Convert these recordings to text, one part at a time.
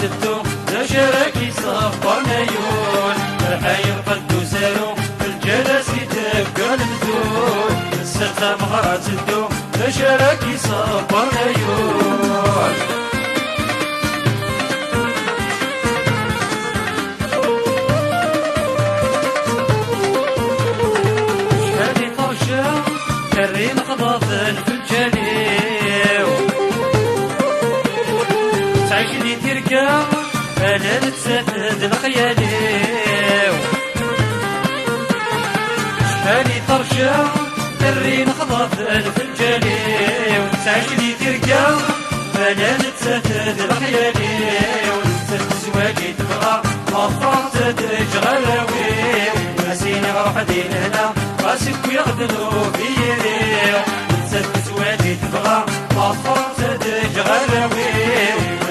تدو نشارك يصفر نيون الحي القدوس رو الجلس يتبقى المدون السلطة مغارة تدو نشارك يصفر نيون شهادي طرشة كريم خضافن في الجليو تعيش لي تركا انا نتسدد الخياليو شهادي طرشة كريم خضافن في الجليو تعيش لي تركا انا نتسدد الخياليو نتسدد زواجي تبغى مفرط تجغلاوي مسيني غروح دين هنا راسك ويغدلو في يديو نتسدد زواجي تبغى مفرط تجغلاوي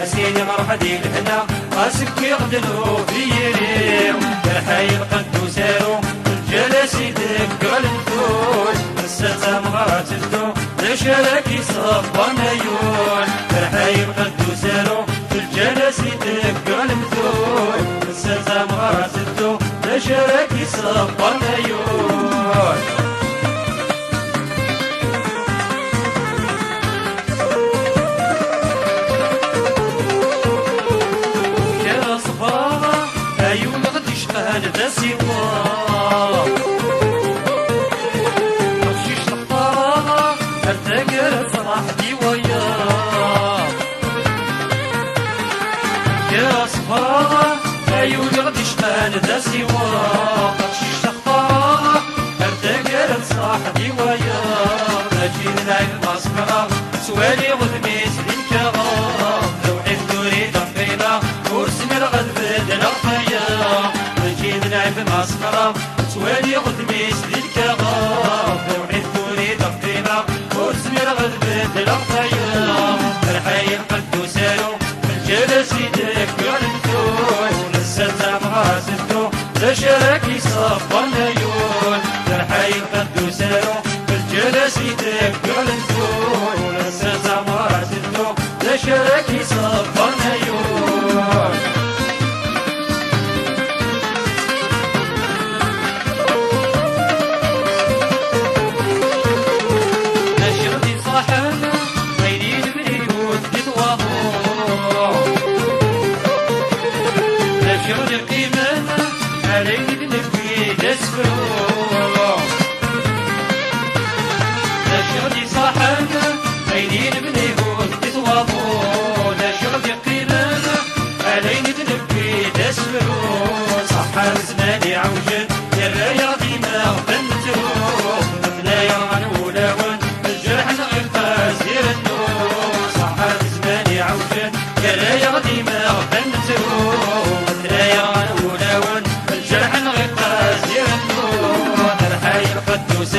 مسيني غروح دين هنا راسك ويغدلو في يديو الحي القدوس رو الجلس يدق النفوس السلطة مغارة تدو نشارك يصفر نيون الحي القدوس رو الجلس يدق النفوس السلطة مغارة تدو نشارك يصفر نيون يا صفارة عيون غدي شقان ذا سوار مشيش الطارة ارتقر فرح دي وياه يا صفارة عيون غدي شقان ذا سوار مشيش الطارة ارتقر فرح دي وياه اجي نلعب المسكرة سوالي غدميس للكرام روحي بدوري دقيقة ورسمي الغد بدل الخيام اجي نلعب المسكرة سوالي غدميس للكرام روحي بدوري دقيقة ورسمي الغد بدل الخيام الحي القدوس رو الجلس يدق النفوس السلطة مغارة تدو نشارك يصفر نيون الحي القدوس رو الجلس يدق النفوس السلطة مغارة تدو نشارك يصفر نيون نشردي صاحب غيري المليون تتواضع نشردي قيمة عليك بنبكي تسفروع نشردي صاحب غيري المليون تتواضع نشردي قيمة عليك بنبكي تسفروع صحاب زماني عوجد الراية ديما بنتروح لا يرعن ولاون الجرح نغير زير النور صحاب زماني عوجد الراية ديما بنتروح لا يرعن ولاون الجرح نغير زير النور الحي القدوس